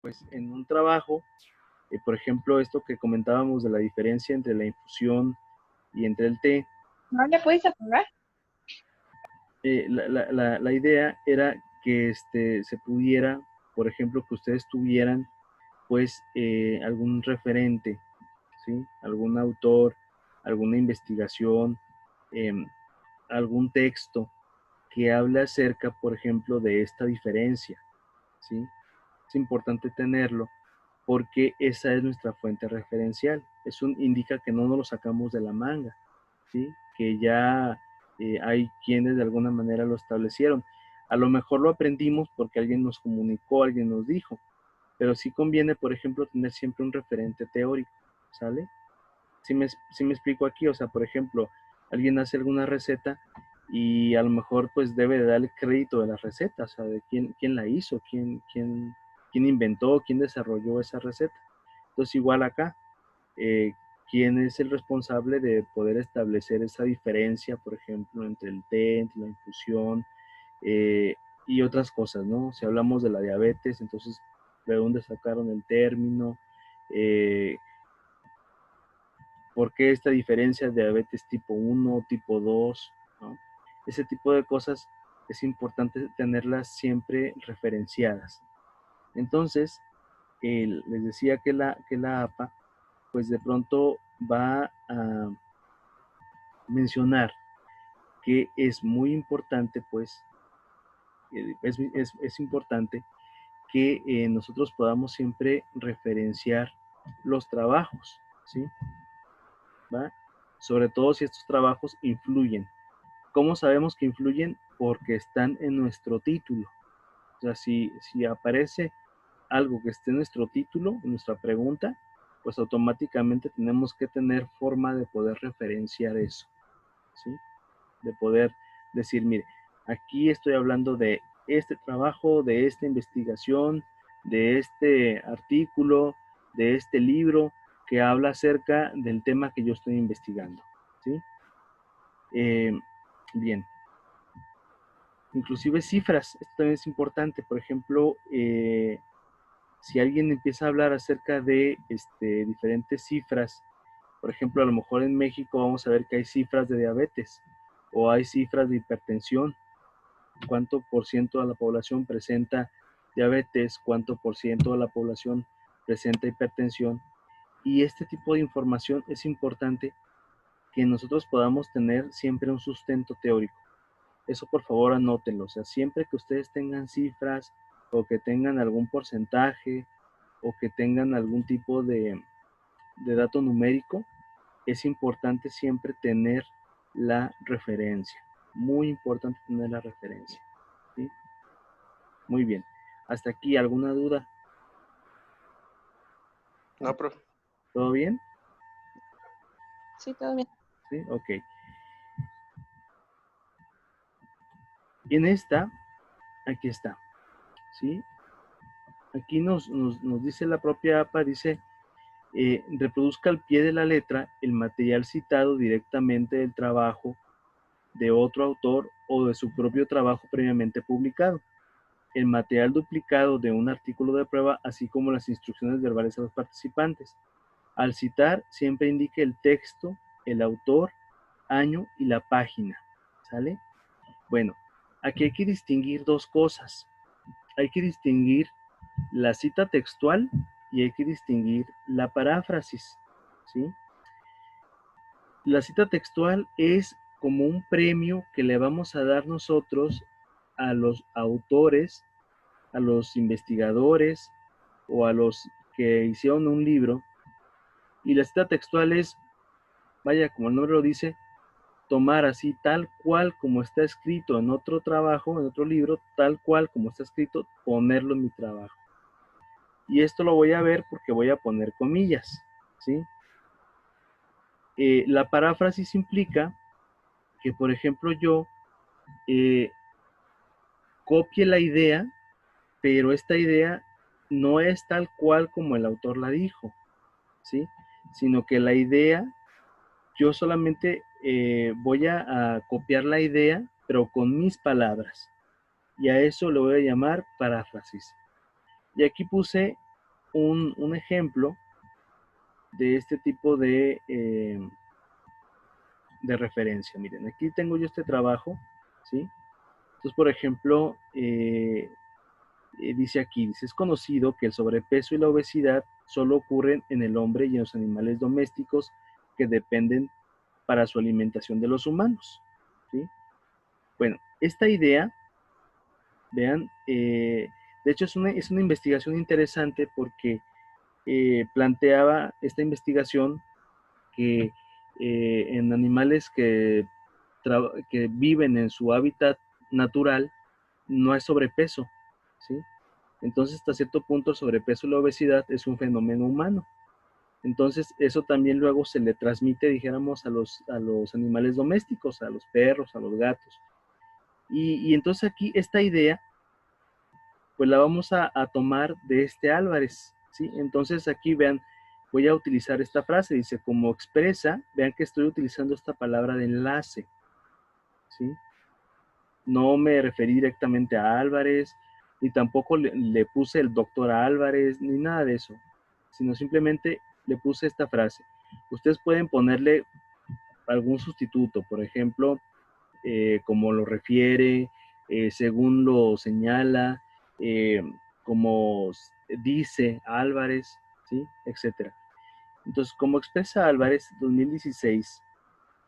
pues en un trabajo, por ejemplo, esto que comentábamos de la diferencia entre la infusión y entre el té, ¿No le puedes apagar? la idea era que se pudiera, por ejemplo, que ustedes tuvieran pues algún referente, ¿sí? Algún autor, alguna investigación, eh, algún texto que hable acerca, por ejemplo, de esta diferencia, ¿sí? Es importante tenerlo porque esa es nuestra fuente referencial. Eso indica que no nos lo sacamos de la manga, ¿sí? Que ya hay quienes de alguna manera lo establecieron. A lo mejor lo aprendimos porque alguien nos comunicó, alguien nos dijo, pero sí conviene, por ejemplo, tener siempre un referente teórico, ¿sale? Si me explico aquí, o sea, por ejemplo, alguien hace alguna receta y a lo mejor pues debe de darle crédito de la receta, o sea, de quién la hizo, quién inventó, quién desarrolló esa receta. Entonces igual acá, eh, quién es el responsable de poder establecer esa diferencia, por ejemplo, entre el té, entre la infusión eh, y otras cosas, ¿no? Si hablamos de la diabetes, entonces, ¿de dónde sacaron el término? Eh, ¿Por qué esta diferencia de diabetes tipo 1, tipo 2? ¿No? Ese tipo de cosas es importante tenerlas siempre referenciadas. Entonces, les decía que la APA, pues de pronto va a mencionar que es muy importante, pues, es importante que nosotros podamos siempre referenciar los trabajos, ¿sí? ¿Va? Sobre todo si estos trabajos influyen. ¿Cómo sabemos que influyen? Porque están en nuestro título. O sea, si aparece algo que esté en nuestro título, en nuestra pregunta, pues automáticamente tenemos que tener forma de poder referenciar eso, ¿sí? De poder decir, mire, aquí estoy hablando de este trabajo, de esta investigación, de este artículo, de este libro que habla acerca del tema que yo estoy investigando, ¿sí? Eh, bien, inclusive cifras, esto también es importante, por ejemplo, si alguien empieza a hablar acerca de diferentes cifras, por ejemplo, a lo mejor en México vamos a ver que hay cifras de diabetes o hay cifras de hipertensión, cuánto por ciento de la población presenta diabetes, cuánto por ciento de la población presenta hipertensión. Y este tipo de información es importante que nosotros podamos tener siempre un sustento teórico. Eso por favor anótenlo. O sea, siempre que ustedes tengan cifras o que tengan algún porcentaje o que tengan algún tipo de dato numérico, es importante siempre tener la referencia. Muy importante tener la referencia. ¿Sí? Muy bien. Hasta aquí, ¿alguna duda? No, profe. ¿Todo bien? Sí, todo bien. Sí, ok. Y en esta, aquí está. ¿Sí? Aquí nos dice la propia APA, dice, reproduzca al pie de la letra el material citado directamente del trabajo de otro autor o de su propio trabajo previamente publicado. El material duplicado de un artículo de prueba, así como las instrucciones verbales a los participantes. Al citar, siempre indique el texto, el autor, año y la página. ¿Sale? Bueno, aquí hay que distinguir dos cosas. Hay que distinguir la cita textual y hay que distinguir la paráfrasis. ¿Sí? La cita textual es como un premio que le vamos a dar nosotros a los autores, a los investigadores o a los que hicieron un libro. Y la cita textual es, vaya, como el nombre lo dice, tomar así tal cual como está escrito en otro trabajo, en otro libro, tal cual como está escrito, ponerlo en mi trabajo. Y esto lo voy a ver porque voy a poner comillas, ¿sí? La paráfrasis implica que, por ejemplo, yo copie la idea, pero esta idea no es tal cual como el autor la dijo, ¿sí? Sino que la idea, yo solamente voy a copiar la idea, pero con mis palabras. Y a eso le voy a llamar paráfrasis. Y aquí puse un ejemplo de este tipo de referencia. Miren, aquí tengo yo este trabajo, ¿sí? Entonces, por ejemplo, dice aquí, dice, es conocido que el sobrepeso y la obesidad solo ocurren en el hombre y en los animales domésticos que dependen para su alimentación de los humanos, ¿sí? Bueno, esta idea, vean, de hecho es una investigación interesante porque planteaba esta investigación que en animales que viven en su hábitat natural no hay sobrepeso, ¿sí? Entonces, hasta cierto punto, el sobrepeso y la obesidad es un fenómeno humano. Entonces, eso también luego se le transmite, dijéramos, a los animales domésticos, a los perros, a los gatos. Y entonces aquí esta idea, pues la vamos a tomar de este Álvarez, ¿sí? Entonces aquí vean, voy a utilizar esta frase, dice, como expresa, vean que estoy utilizando esta palabra de enlace, ¿sí? No me referí directamente a Álvarez, ni tampoco le puse el doctor Álvarez, ni nada de eso, sino simplemente le puse esta frase. Ustedes pueden ponerle algún sustituto, por ejemplo, como lo refiere, según lo señala, eh, como dice Álvarez, ¿sí? Etcétera. Entonces, como expresa Álvarez 2016,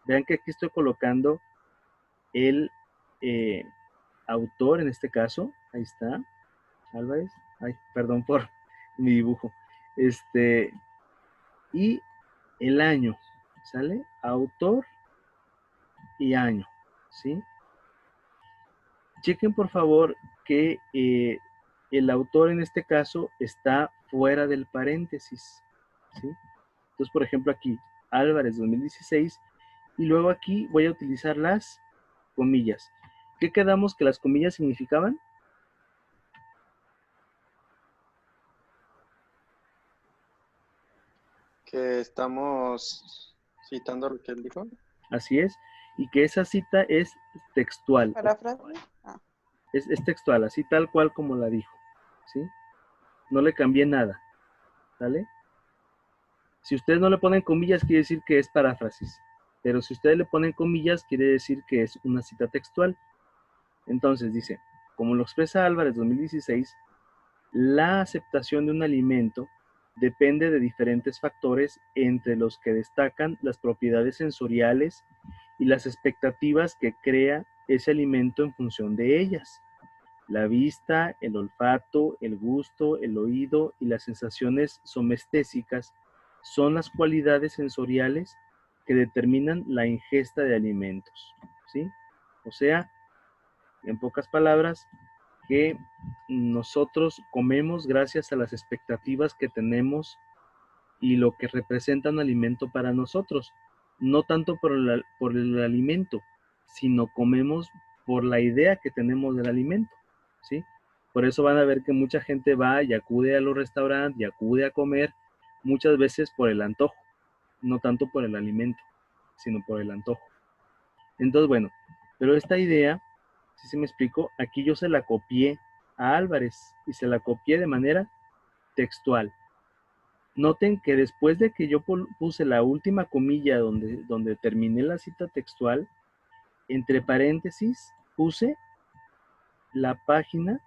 vean que aquí estoy colocando el autor en este caso, ahí está, Álvarez, ay, perdón por mi dibujo, y el año, ¿sale? Autor y año, ¿sí? Chequen por favor que el autor en este caso está fuera del paréntesis, ¿sí? Entonces, por ejemplo, aquí, Álvarez 2016, y luego aquí voy a utilizar las comillas. ¿Qué quedamos que las comillas significaban? Que estamos citando lo que él dijo. Así es, y que esa cita es textual, Paráfrasis. Ah, es textual, así tal cual como la dijo, ¿sí? No le cambié nada, ¿sale? Si ustedes no le ponen comillas, quiere decir que es paráfrasis, pero si ustedes le ponen comillas, quiere decir que es una cita textual. Entonces dice, como lo expresa Álvarez 2016, la aceptación de un alimento depende de diferentes factores, entre los que destacan las propiedades sensoriales y las expectativas que crea ese alimento en función de ellas. La vista, el olfato, el gusto, el oído y las sensaciones somestésicas son las cualidades sensoriales que determinan la ingesta de alimentos, ¿sí? O sea, en pocas palabras, que nosotros comemos gracias a las expectativas que tenemos y lo que representa un alimento para nosotros. No tanto por el alimento, sino comemos por la idea que tenemos del alimento, ¿sí? Por eso van a ver que mucha gente va y acude a los restaurantes y acude a comer muchas veces por el antojo, no tanto por el alimento, sino por el antojo. Entonces, bueno, pero esta idea, si se me explico, aquí yo se la copié a Álvarez y se la copié de manera textual. Noten que después de que yo puse la última comilla donde terminé la cita textual, entre paréntesis puse la página,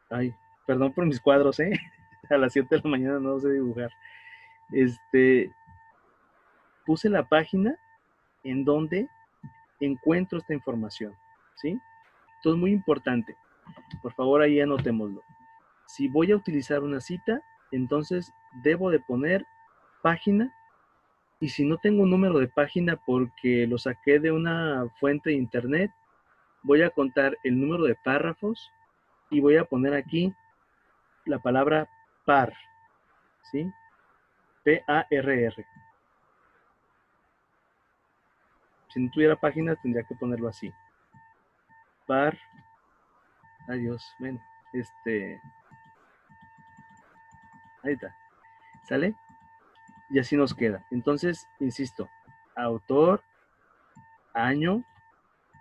ay, perdón por mis cuadros, a las 7 de la mañana no sé dibujar, puse la página en donde encuentro esta información, ¿sí? Entonces, muy importante, por favor ahí anotémoslo. Si voy a utilizar una cita, entonces debo de poner página, y si no tengo un número de página porque lo saqué de una fuente de internet, voy a contar el número de párrafos y voy a poner aquí la palabra par, ¿sí? P-A-R-R. Si no tuviera página tendría que ponerlo así. Par, adiós, ven, ahí está, ¿sale? Y así nos queda. Entonces, insisto, autor, año,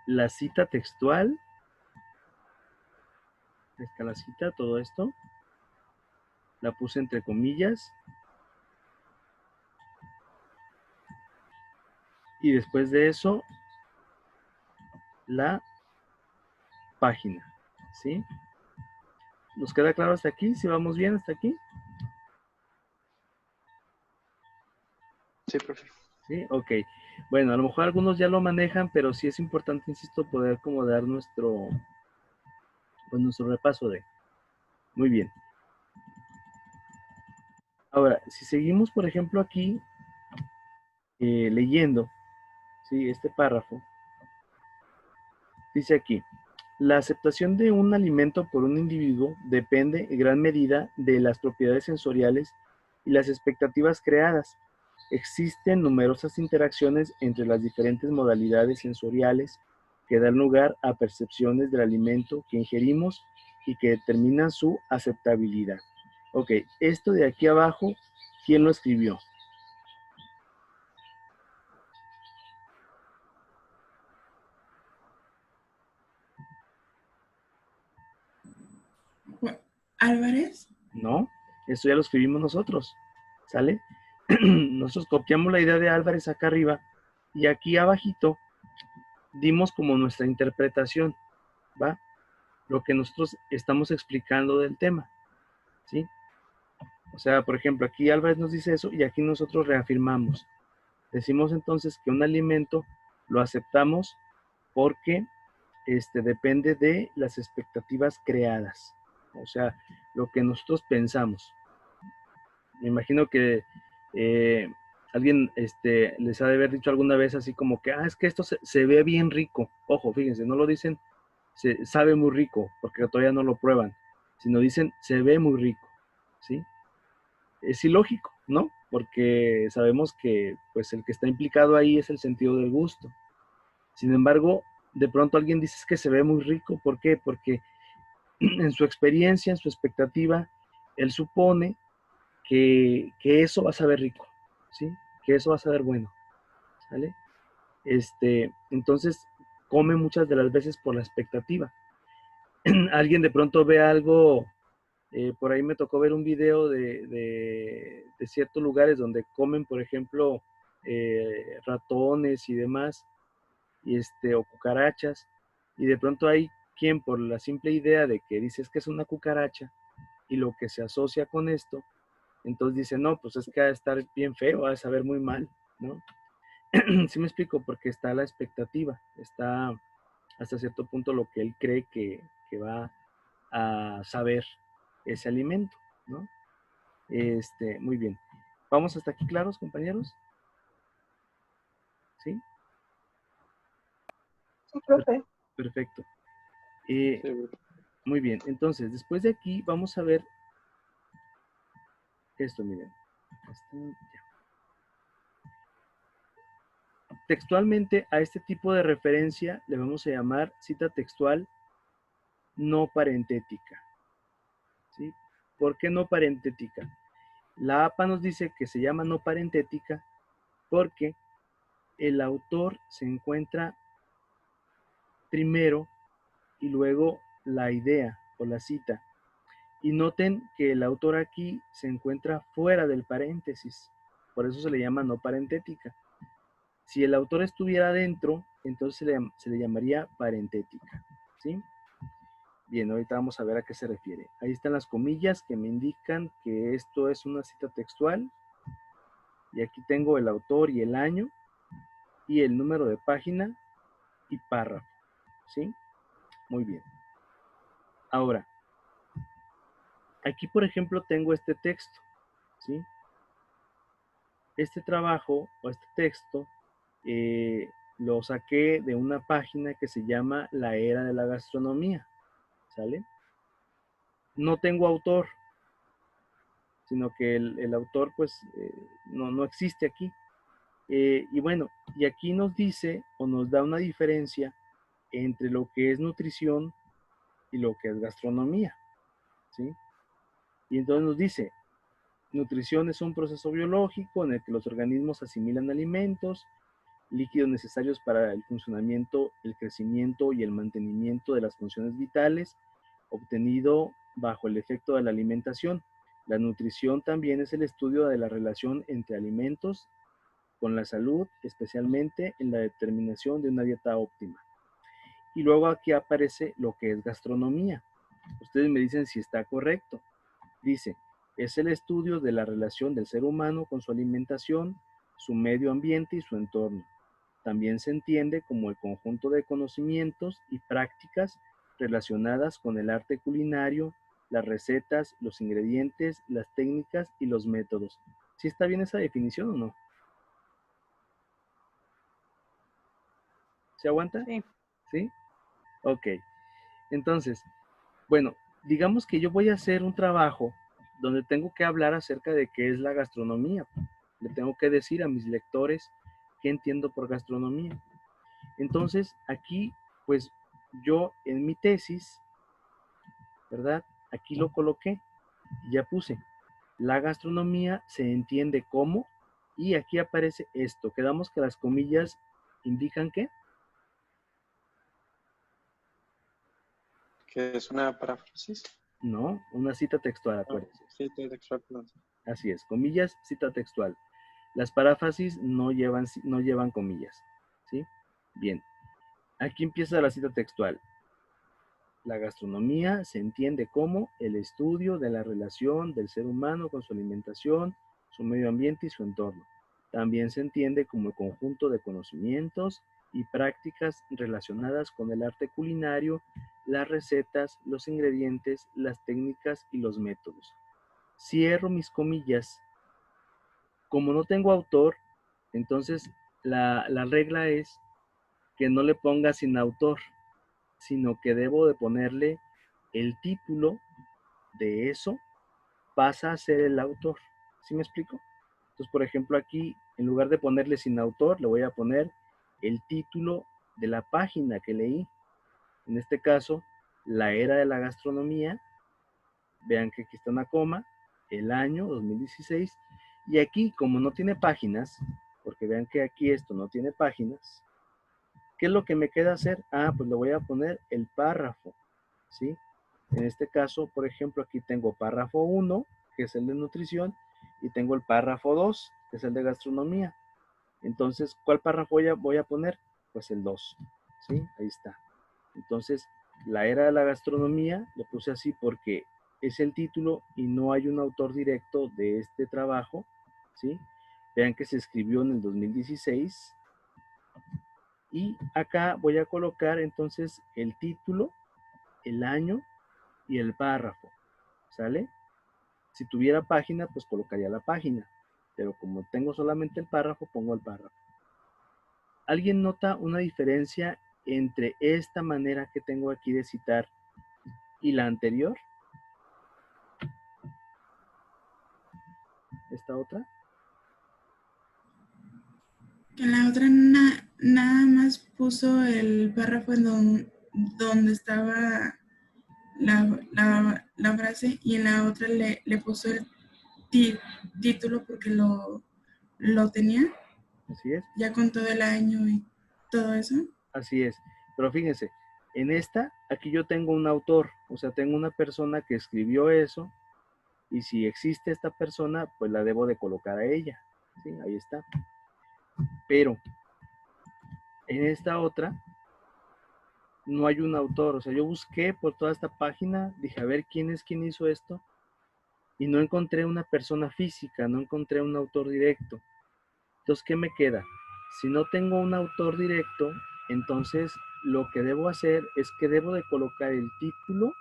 la cita textual, ahí está la cita, todo esto, La puse entre comillas. Y después de eso, la página, ¿sí? ¿Nos queda claro hasta aquí? ¿Si vamos bien hasta aquí? Sí, profe. Sí, ok. Bueno, a lo mejor algunos ya lo manejan, pero sí es importante, insisto, poder como dar nuestro, pues nuestro repaso de. Muy bien. Ahora, si seguimos, por ejemplo, aquí leyendo, ¿sí? Este párrafo, dice aquí, la aceptación de un alimento por un individuo depende en gran medida de las propiedades sensoriales y las expectativas creadas. Existen numerosas interacciones entre las diferentes modalidades sensoriales que dan lugar a percepciones del alimento que ingerimos y que determinan su aceptabilidad. Ok, esto de aquí abajo, ¿quién lo escribió? Álvarez. No, esto ya lo escribimos nosotros, ¿sale? Nosotros copiamos la idea de Álvarez acá arriba y aquí abajito dimos como nuestra interpretación, ¿va? Lo que nosotros estamos explicando del tema, ¿sí? O sea, por ejemplo, aquí Álvarez nos dice eso y aquí nosotros reafirmamos. Decimos entonces que un alimento lo aceptamos porque depende de las expectativas creadas, o sea, lo que nosotros pensamos. Me imagino que alguien les ha de haber dicho alguna vez así como que, es que esto se ve bien rico. Ojo, fíjense, no lo dicen se sabe muy rico, porque todavía no lo prueban, sino dicen se ve muy rico, ¿sí? Es ilógico, ¿no? Porque sabemos que pues el que está implicado ahí es el sentido del gusto. Sin embargo, de pronto alguien dice que se ve muy rico, ¿por qué? Porque en su experiencia, en su expectativa, él supone que eso va a saber rico, ¿sí? Que eso va a saber bueno, ¿sale? Entonces, come muchas de las veces por la expectativa. Alguien de pronto ve algo, por ahí me tocó ver un video de ciertos lugares donde comen, por ejemplo, ratones y demás, o cucarachas, y de pronto hay quien por la simple idea de que dices que es una cucaracha y lo que se asocia con esto, entonces dice, no, pues es que ha de estar bien feo, ha de saber muy mal, ¿no? Sí me explico, porque está la expectativa, está hasta cierto punto lo que él cree que va a saber ese alimento, ¿no? Muy bien. ¿Vamos hasta aquí claros, compañeros? ¿Sí? Sí, profe. Perfecto. Sí, profe. Muy bien. Entonces, después de aquí vamos a ver esto, miren. Textualmente a este tipo de referencia le vamos a llamar cita textual no parentética. ¿Sí? ¿Por qué no parentética? La APA nos dice que se llama no parentética porque el autor se encuentra primero y luego la idea o la cita. Y noten que el autor aquí se encuentra fuera del paréntesis, por eso se le llama no parentética. Si el autor estuviera dentro, entonces se le llamaría parentética, ¿sí? Bien, ahorita vamos a ver a qué se refiere. Ahí están las comillas que me indican que esto es una cita textual. Y aquí tengo el autor y el año, y el número de página y párrafo, ¿sí? Muy bien. Ahora, aquí por ejemplo tengo este texto, ¿sí? Este trabajo o este texto lo saqué de una página que se llama La Era de la Gastronomía, ¿sale? No tengo autor, sino que el autor pues no existe aquí. Y bueno, y aquí nos dice o nos da una diferencia entre lo que es nutrición y lo que es gastronomía, ¿sí? Y entonces nos dice, nutrición es un proceso biológico en el que los organismos asimilan alimentos, líquidos necesarios para el funcionamiento, el crecimiento y el mantenimiento de las funciones vitales, obtenido bajo el efecto de la alimentación. La nutrición también es el estudio de la relación entre alimentos con la salud, especialmente en la determinación de una dieta óptima. Y luego aquí aparece lo que es gastronomía. Ustedes me dicen si está correcto. Dice, es el estudio de la relación del ser humano con su alimentación, su medio ambiente y su entorno. También se entiende como el conjunto de conocimientos y prácticas relacionadas con el arte culinario, las recetas, los ingredientes, las técnicas y los métodos. ¿Sí está bien esa definición o no? ¿Se aguanta? Sí. ¿Sí? Ok. Entonces, bueno, digamos que yo voy a hacer un trabajo donde tengo que hablar acerca de qué es la gastronomía. Le tengo que decir a mis lectores qué entiendo por gastronomía. Entonces, aquí, pues yo en mi tesis, ¿verdad? Aquí lo coloqué y ya puse. La gastronomía se entiende como, y aquí aparece esto. Quedamos que las comillas indican qué. Que es una paráfrasis. No, una cita textual, Ah, acuérdense. sí, textual, perdón. Así es, comillas, cita textual. Las paráfrasis no llevan comillas, ¿sí? Bien, aquí empieza la cita textual. La gastronomía se entiende como el estudio de la relación del ser humano con su alimentación, su medio ambiente y su entorno. También se entiende como el conjunto de conocimientos y prácticas relacionadas con el arte culinario, las recetas, los ingredientes, las técnicas y los métodos. Cierro mis comillas. Como no tengo autor, entonces la regla es que no le ponga sin autor, sino que debo de ponerle el título de eso, pasa a ser el autor. ¿Sí me explico? Entonces, por ejemplo, aquí, en lugar de ponerle sin autor, le voy a poner el título de la página que leí. En este caso, la era de la gastronomía. Vean que aquí está una coma, el año 2016. Y aquí, como no tiene páginas, porque vean que aquí esto no tiene páginas, ¿qué es lo que me queda hacer? Ah, pues le voy a poner el párrafo, ¿sí? En este caso, por ejemplo, aquí tengo párrafo 1, que es el de nutrición, y tengo el párrafo 2, que es el de gastronomía. Entonces, ¿cuál párrafo voy a poner? Pues el 2, ¿sí? Ahí está. Entonces, la era de la gastronomía, lo puse así porque es el título y no hay un autor directo de este trabajo, ¿sí? Vean que se escribió en el 2016. Y acá voy a colocar entonces el título, el año y el párrafo, ¿sale? Si tuviera página, pues colocaría la página, pero como tengo solamente el párrafo, pongo el párrafo. ¿Alguien nota una diferencia entre esta manera que tengo aquí de citar y la anterior? ¿Esta otra? Que la otra nada más puso el párrafo en donde estaba la frase y en la otra le puso el título porque lo tenía Así es, ya con todo el año y todo eso. así es. Pero fíjense, en esta, aquí yo tengo un autor, o sea, tengo una persona que escribió eso, y si existe esta persona, pues la debo de colocar a ella. ¿Sí? Ahí está. Pero en esta otra no hay un autor. O sea, yo busqué por toda esta página, dije, a ver, ¿quién hizo esto? Y no encontré una persona física, no encontré un autor directo. Entonces, ¿qué me queda? Si no tengo un autor directo, entonces lo que debo hacer es que debo de colocar el título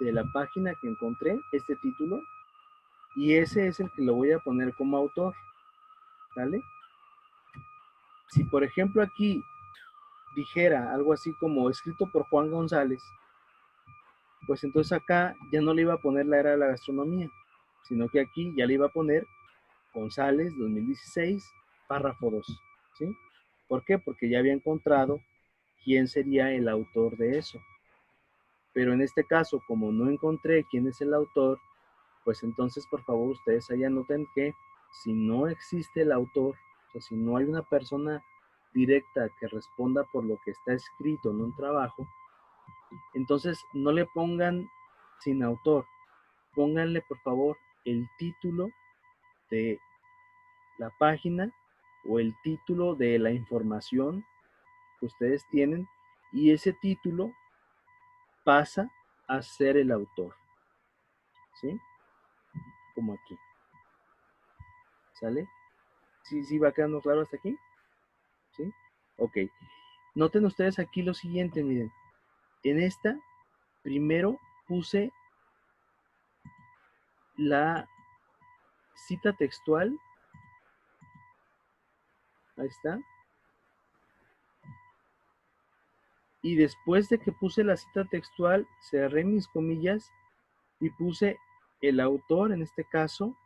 de la página que encontré, este título, y ese es el que lo voy a poner como autor, ¿vale? Si por ejemplo aquí dijera algo así como escrito por Juan González, pues entonces acá ya no le iba a poner la era de la gastronomía, sino que aquí ya le iba a poner González 2016, párrafo 2, ¿sí? ¿Por qué? Porque ya había encontrado quién sería el autor de eso. Pero en este caso, como no encontré quién es el autor, pues entonces por favor ustedes ahí anoten que si no existe el autor, o sea, si no hay una persona directa que responda por lo que está escrito en un trabajo, entonces no le pongan sin autor, pónganle por favor el título de la página o el título de la información que ustedes tienen, y ese título pasa a ser el autor, ¿sí? Como aquí, ¿sale? ¿Sí va quedando claro hasta aquí? ¿Sí? Ok. Noten ustedes aquí lo siguiente, miren. En esta, primero puse la cita textual. Ahí está. Y después de que puse la cita textual, cerré mis comillas y puse el autor, en este caso,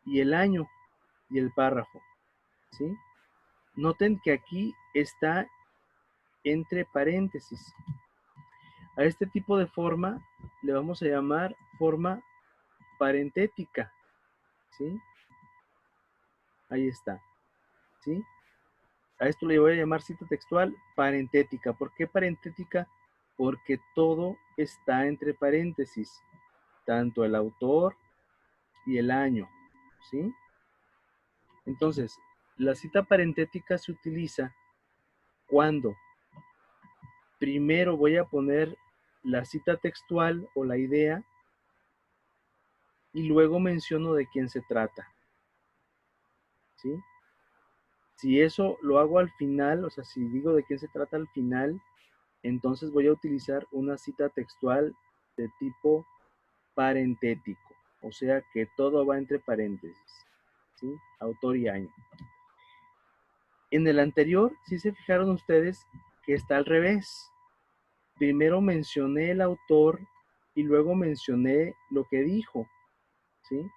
y el año y el párrafo, ¿sí? Noten que aquí está entre paréntesis. A este tipo de forma le vamos a llamar forma parentética, ¿sí? Ahí está, ¿sí? A esto le voy a llamar cita textual parentética. ¿Por qué parentética? Porque todo está entre paréntesis, tanto el autor y el año, ¿sí? Entonces, la cita parentética se utiliza cuando primero voy a poner la cita textual o la idea y luego menciono de quién se trata, ¿sí? Si eso lo hago al final, o sea, si digo de quién se trata al final, entonces voy a utilizar una cita textual de tipo parentético, o sea que todo va entre paréntesis, ¿sí? Autor y año. En el anterior, ¿sí se fijaron ustedes que está al revés? Primero mencioné el autor y luego mencioné lo que dijo, ¿sí?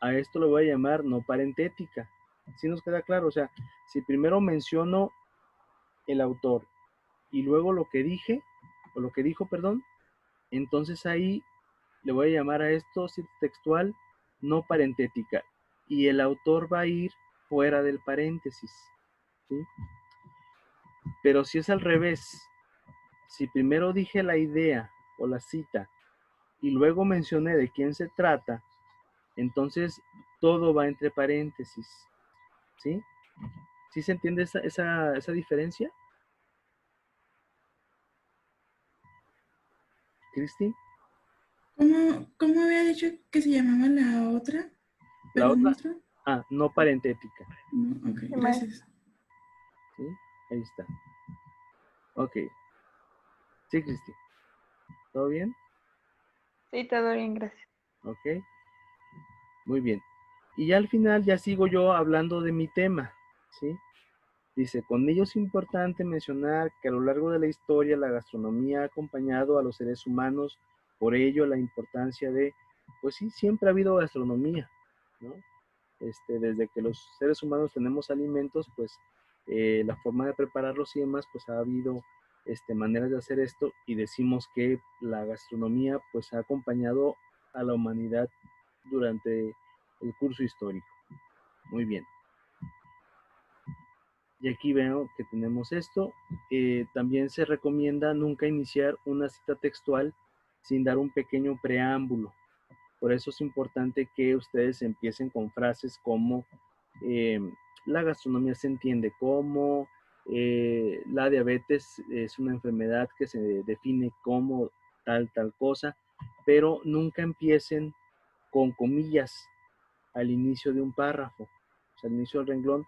A esto lo voy a llamar no parentética. ¿Sí nos queda claro? O sea, si primero menciono el autor y luego lo que dije, o lo que dijo, perdón, entonces ahí le voy a llamar a esto cita textual no parentética. Y el autor va a ir fuera del paréntesis, ¿sí? Pero si es al revés, si primero dije la idea o la cita y luego mencioné de quién se trata, entonces todo va entre paréntesis, ¿sí? ¿Sí se entiende esa diferencia? ¿Cristi? ¿Cómo había dicho que se llamaba la otra? La Perdón, otra, maestro. no parentética, No, ok, Sí, maestra. gracias. ¿sí? Ahí está. Ok. Sí, Cristi. ¿Todo bien? Sí, todo bien, gracias. Ok. Muy bien. Y ya al final ya sigo yo hablando de mi tema, ¿sí? Dice, con ello es importante mencionar que a lo largo de la historia la gastronomía ha acompañado a los seres humanos, por ello la importancia de, pues sí, siempre ha habido gastronomía, ¿no? Desde que los seres humanos tenemos alimentos, pues la forma de prepararlos y demás, pues ha habido maneras de hacer esto y decimos que la gastronomía pues ha acompañado a la humanidad durante el curso histórico. Muy bien. Y aquí veo que tenemos esto. También se recomienda nunca iniciar una cita textual sin dar un pequeño preámbulo. Por eso es importante que ustedes empiecen con frases como eh, la gastronomía se entiende como, la diabetes es una enfermedad que se define como tal cosa, pero nunca empiecen con comillas al inicio de un párrafo, o sea, al inicio del renglón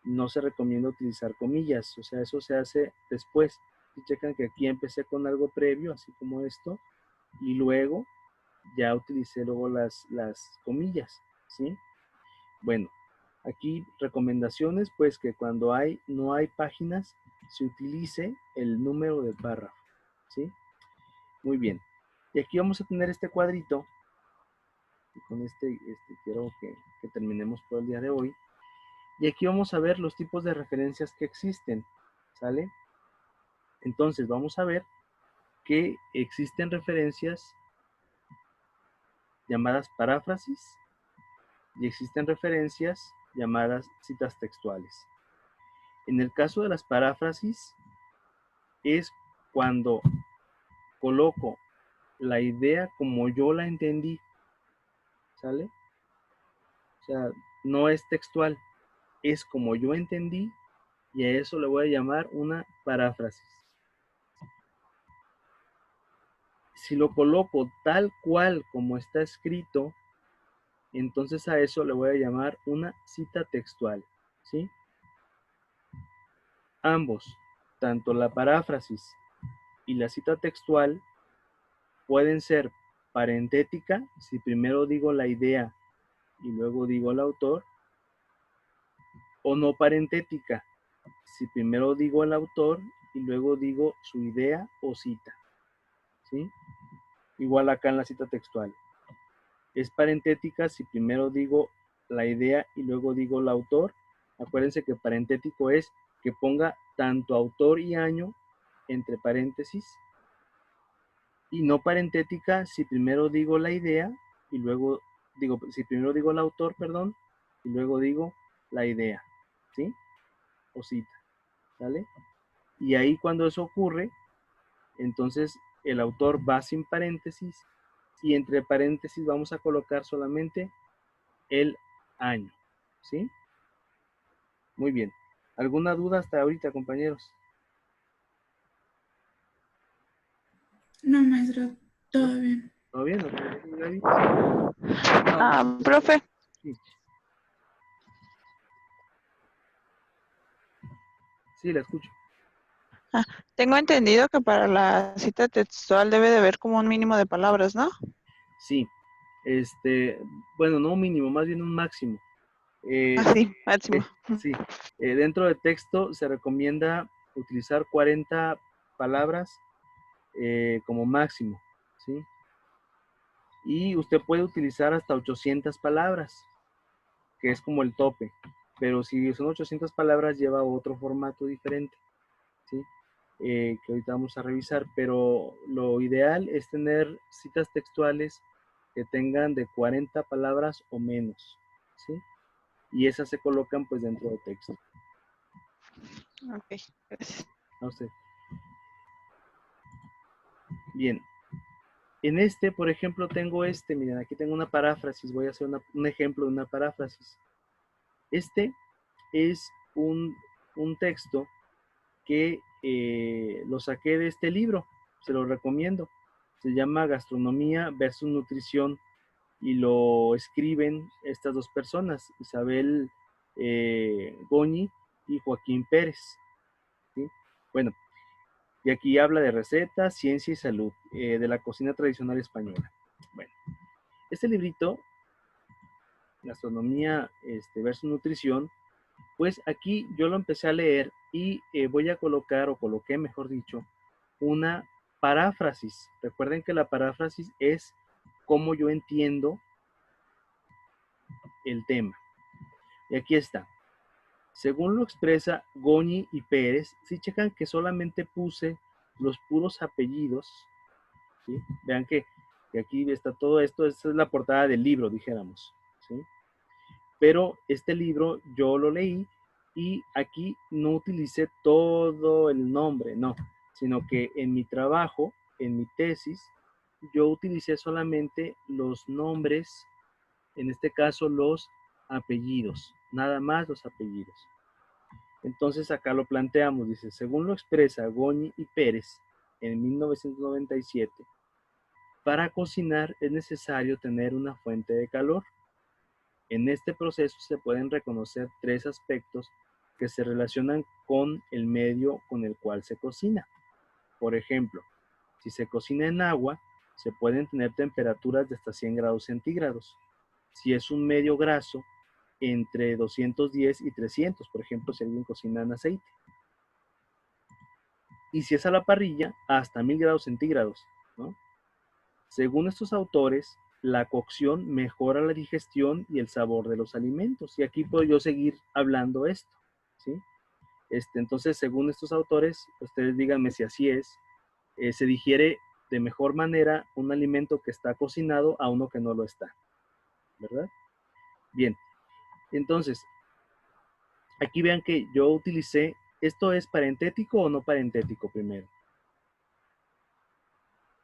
no se recomienda utilizar comillas, o sea, eso se hace después. Y checan que aquí empecé con algo previo, así como esto, y luego ya utilicé luego las comillas, ¿sí? Bueno, aquí recomendaciones, pues que cuando no hay páginas, se utilice el número del párrafo, ¿sí? Muy bien. Y aquí vamos a tener este cuadrito, y con quiero que terminemos por el día de hoy. Y aquí vamos a ver los tipos de referencias que existen, ¿sale? Entonces vamos a ver que existen referencias llamadas paráfrasis y existen referencias llamadas citas textuales. En el caso de las paráfrasis es cuando coloco la idea como yo la entendí, ¿sale? O sea, no es textual, es como yo entendí y a eso le voy a llamar una paráfrasis. Si lo coloco tal cual como está escrito, entonces a eso le voy a llamar una cita textual, ¿sí? Ambos, tanto la paráfrasis y la cita textual, pueden ser parentética, si primero digo la idea y luego digo el autor, o no parentética, si primero digo el autor y luego digo su idea o cita, ¿sí? Igual acá en la cita textual. Es parentética si primero digo la idea y luego digo el autor. Acuérdense que parentético es que ponga tanto autor y año entre paréntesis. Y no parentética si primero digo la idea y luego digo, si primero digo el autor, perdón, y luego digo la idea, ¿sí? O cita, ¿sale? Y ahí cuando eso ocurre, entonces el autor va sin paréntesis y entre paréntesis vamos a colocar solamente el año, ¿sí? Muy bien. ¿Alguna duda hasta ahorita, compañeros? No, maestro, todo bien. ¿Todo bien? Gaby? Profe, Sí. Sí, la escucho. tengo entendido que para la cita textual debe de haber como un mínimo de palabras, ¿no? Sí. Bueno, no un mínimo, más bien un máximo. Sí, máximo. Sí. Dentro de texto se recomienda utilizar 40 palabras como máximo, ¿sí? Y usted puede utilizar hasta 800 palabras, que es como el tope. Pero si son 800 palabras, lleva otro formato diferente, ¿sí? Que ahorita vamos a revisar, pero lo ideal es tener citas textuales que tengan de 40 palabras o menos, ¿sí? Y esas se colocan pues dentro de texto. Ok, gracias. A usted. Bien. Por ejemplo, tengo miren, aquí tengo una paráfrasis, voy a hacer un ejemplo de una paráfrasis. Este es un texto que lo saqué de este libro, se lo recomiendo. Se llama Gastronomía versus Nutrición y lo escriben estas dos personas, Isabel Goñi y Joaquín Pérez, ¿sí? Bueno, y aquí habla de recetas, ciencia y salud, de la cocina tradicional española. Bueno, este librito, Gastronomía versus Nutrición, pues aquí yo lo empecé a leer y voy a colocar, o coloqué mejor dicho, una paráfrasis. Recuerden que la paráfrasis es cómo yo entiendo el tema. Y aquí está. Según lo expresa Goñi y Pérez, si checan que solamente puse los puros apellidos, ¿sí? Vean que aquí está todo esto, esta es la portada del libro, dijéramos, ¿sí? Pero este libro yo lo leí y aquí no utilicé todo el nombre, no, sino que en mi trabajo, en mi tesis, yo utilicé solamente los nombres, en este caso los apellidos, nada más los apellidos. Entonces acá lo planteamos, dice, según lo expresa Goñi y Pérez en 1997, para cocinar es necesario tener una fuente de calor. En este proceso se pueden reconocer tres aspectos que se relacionan con el medio con el cual se cocina. Por ejemplo, si se cocina en agua, se pueden tener temperaturas de hasta 100 grados centígrados. Si es un medio graso, entre 210 y 300, por ejemplo, si alguien cocina en aceite. Y si es a la parrilla, hasta 1000 grados centígrados, ¿no? Según estos autores, la cocción mejora la digestión y el sabor de los alimentos. Y aquí puedo yo seguir hablando esto, ¿sí? Entonces, según estos autores, ustedes díganme si así es, se digiere de mejor manera un alimento que está cocinado a uno que no lo está, ¿verdad? Bien, entonces, aquí vean que yo utilicé, ¿esto es parentético o no parentético primero?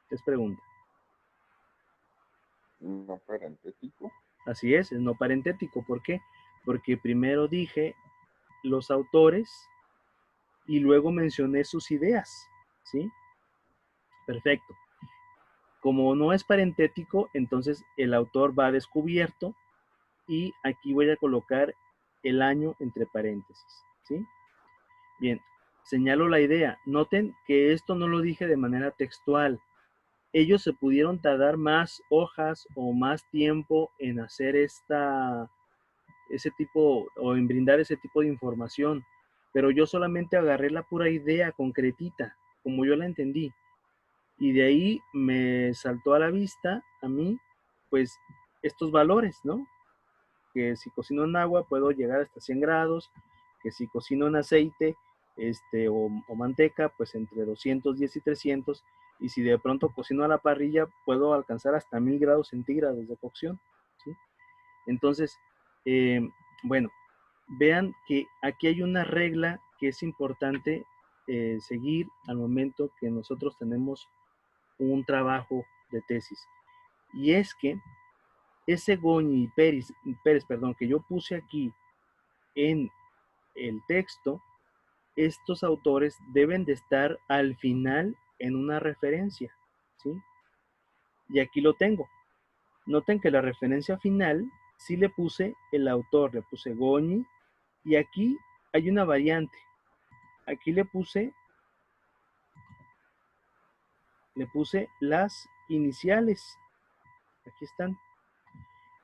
Les pregunto. No parentético. Así es no parentético. ¿Por qué? Porque primero dije los autores y luego mencioné sus ideas, ¿sí? Perfecto. Como no es parentético, entonces el autor va descubierto y aquí voy a colocar el año entre paréntesis, ¿sí? Bien, señalo la idea. Noten que esto no lo dije de manera textual. Ellos se pudieron tardar más hojas o más tiempo en hacer ese tipo o en brindar ese tipo de información, pero yo solamente agarré la pura idea concretita, como yo la entendí, y de ahí me saltó a la vista a mí, pues, estos valores, ¿no? Que si cocino en agua puedo llegar hasta 100 grados, que si cocino en aceite o manteca, pues entre 210 y 300, y si de pronto cocino a la parrilla, puedo alcanzar hasta 1000 grados centígrados de cocción, ¿sí? Entonces, eh, bueno, vean que aquí hay una regla que es importante seguir al momento que nosotros tenemos un trabajo de tesis, y es que ese Goñi y Pérez, perdón, que yo puse aquí en el texto, estos autores deben de estar al final en una referencia, ¿sí? Y aquí lo tengo. Noten que la referencia final sí le puse el autor, le puse Goñi, y aquí hay una variante. Aquí le puse las iniciales. Aquí están.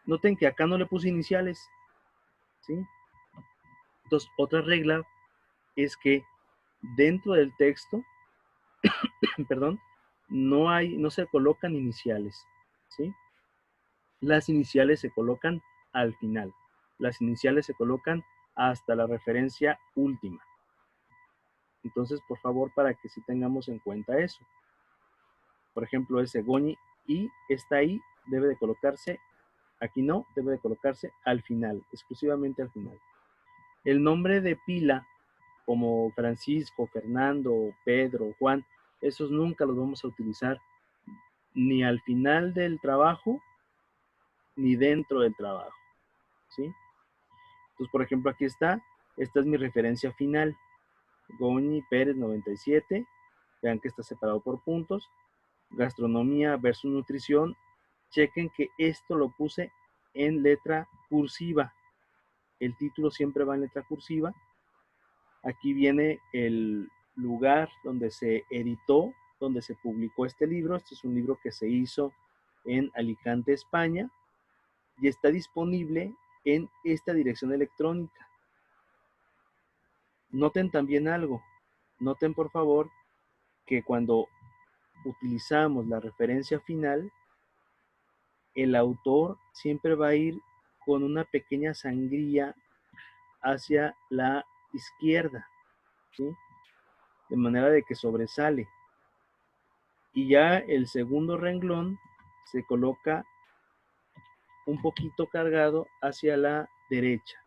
Noten que acá no le puse iniciales, ¿sí? Entonces, otra regla es que dentro del texto, perdón, no se colocan iniciales, ¿sí? Las iniciales se colocan al final. Las iniciales se colocan hasta la referencia última. Entonces, por favor, para que sí tengamos en cuenta eso. Por ejemplo, ese Goñi y está ahí, debe de colocarse, aquí no, debe de colocarse al final, exclusivamente al final. El nombre de pila, como Francisco, Fernando, Pedro, Juan, esos nunca los vamos a utilizar ni al final del trabajo, ni dentro del trabajo, ¿sí? Entonces, por ejemplo, aquí está, esta es mi referencia final, Goñi Pérez 97, vean que está separado por puntos, gastronomía versus nutrición, chequen que esto lo puse en letra cursiva, el título siempre va en letra cursiva, aquí viene el lugar donde se editó, donde se publicó este libro, este es un libro que se hizo en Alicante, España, y está disponible en esta dirección electrónica. Noten también algo, noten por favor que cuando utilizamos la referencia final, el autor siempre va a ir con una pequeña sangría hacia la izquierda, ¿sí? De manera de que sobresale. Y ya el segundo renglón se coloca un poquito cargado hacia la derecha,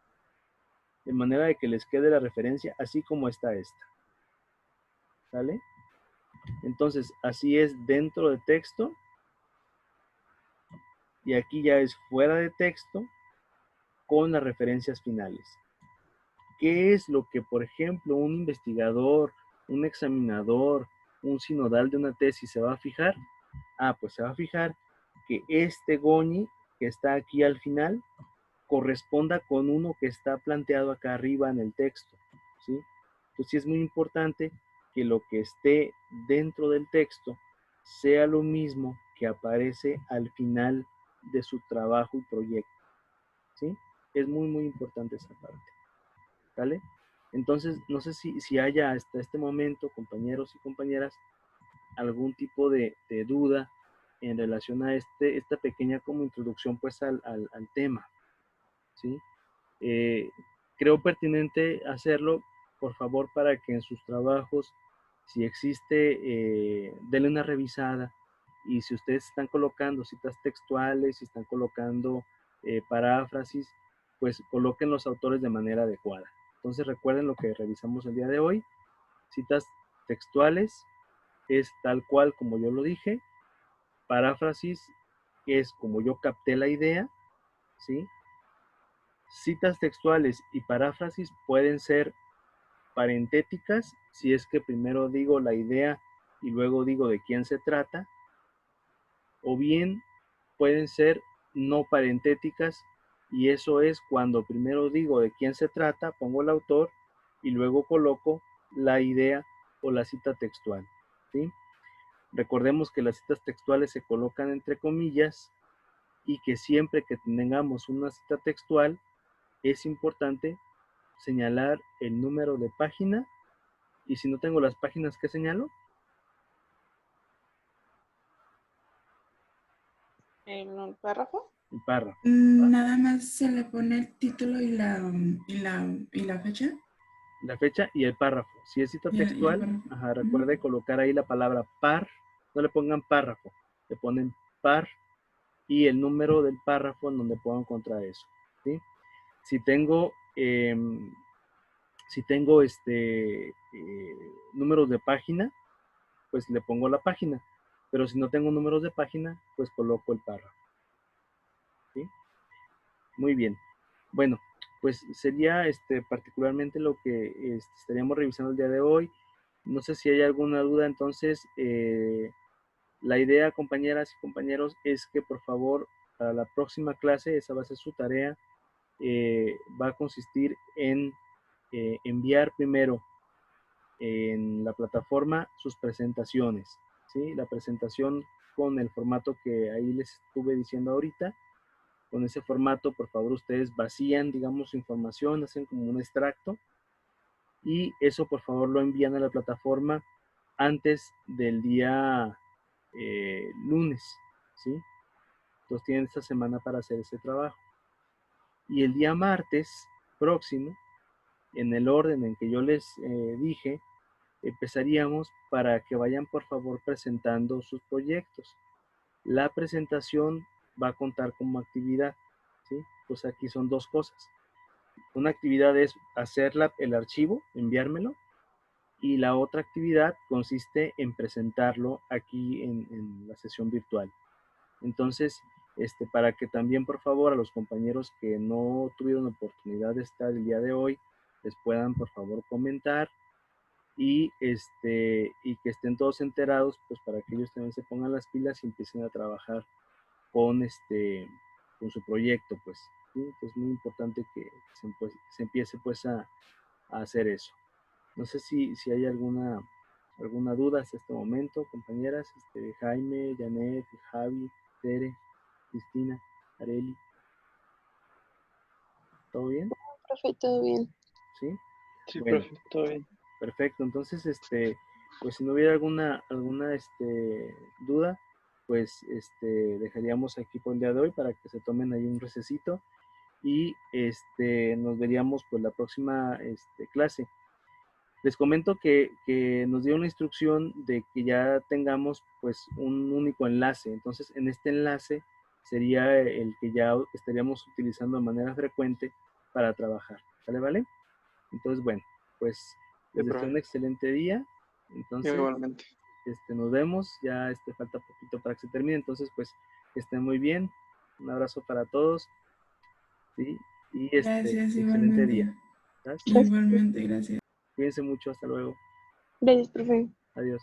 de manera de que les quede la referencia así como está esta. ¿Sale? Entonces, así es dentro de texto, y aquí ya es fuera de texto con las referencias finales. ¿Qué es lo que, por ejemplo, un investigador, un examinador, un sinodal de una tesis se va a fijar? Ah, pues se va a fijar que este Goñi que está aquí al final corresponda con uno que está planteado acá arriba en el texto, ¿sí? Entonces sí es muy importante que lo que esté dentro del texto sea lo mismo que aparece al final de su trabajo y proyecto, ¿sí? Es muy, muy importante esa parte, ¿vale? Entonces, no sé si haya hasta este momento, compañeros y compañeras, algún tipo de duda en relación a esta pequeña como introducción pues al tema, ¿sí? Creo pertinente hacerlo, por favor, para que en sus trabajos, si existe, denle una revisada, y si ustedes están colocando citas textuales, si están colocando paráfrasis, pues coloquen los autores de manera adecuada. Entonces recuerden lo que revisamos el día de hoy, citas textuales es tal cual como yo lo dije, paráfrasis es como yo capté la idea, ¿sí? Citas textuales y paráfrasis pueden ser parentéticas, si es que primero digo la idea y luego digo de quién se trata, o bien pueden ser no parentéticas, y eso es cuando primero digo de quién se trata, pongo el autor y luego coloco la idea o la cita textual, ¿sí? Recordemos que las citas textuales se colocan entre comillas y que siempre que tengamos una cita textual es importante señalar el número de página, y si no tengo las páginas, ¿qué señalo? ¿El párrafo? El párrafo. Nada más se le pone el título y la fecha. La fecha y el párrafo. Si es cita Y el textual, párrafo. ajá, recuerde colocar ahí la palabra par, no le pongan párrafo, le ponen par y el número del párrafo en donde puedo encontrar eso, ¿sí? Si tengo, números de página, pues le pongo la página, pero si no tengo números de página, pues coloco el párrafo, ¿sí? Muy bien. Bueno, pues sería particularmente lo que estaríamos revisando el día de hoy. No sé si hay alguna duda, entonces la idea, compañeras y compañeros, es que por favor para la próxima clase, esa va a ser su tarea, va a consistir en enviar primero en la plataforma sus presentaciones, ¿sí? La presentación con el formato que ahí les estuve diciendo ahorita. Con ese formato, por favor, ustedes vacían, digamos, su información, hacen como un extracto y eso, por favor, lo envían a la plataforma antes del día lunes, ¿sí? Entonces tienen esta semana para hacer ese trabajo. Y el día martes próximo, en el orden en que yo les dije, empezaríamos para que vayan, por favor, presentando sus proyectos. La presentación va a contar como actividad, ¿sí? Pues aquí son dos cosas. Una actividad es hacer el archivo, enviármelo, y la otra actividad consiste en presentarlo aquí en la sesión virtual. Entonces, para que también, por favor, a los compañeros que no tuvieron oportunidad de estar el día de hoy, les puedan, por favor, comentar y que estén todos enterados, pues para que ellos también se pongan las pilas y empiecen a trabajar con con su proyecto, pues, ¿sí? Es muy importante que se empiece pues a hacer eso. No sé si hay alguna duda hasta este momento, compañeras, Jaime, Janet, Javi, Tere, Cristina, Areli, ¿todo bien? Profe, todo bien. ¿Sí? Sí, Bueno, profe, todo bien. perfecto. Entonces, pues si no hubiera alguna duda, pues dejaríamos aquí por el día de hoy para que se tomen ahí un recesito y nos veríamos pues la próxima clase. Les comento que nos dio una instrucción de que ya tengamos pues un único enlace. Entonces, en este enlace sería el que ya estaríamos utilizando de manera frecuente para trabajar. ¿Vale? ¿Vale? Entonces, bueno, pues les deseo un excelente día. Entonces, Igualmente. nos vemos. Ya falta poquito para que se termine. Entonces, pues, que estén muy bien. Un abrazo para todos. ¿Sí? Y Gracias, excelente igualmente. día. Gracias. Igualmente, gracias. Cuídense mucho. Hasta luego. Gracias, profe. Adiós.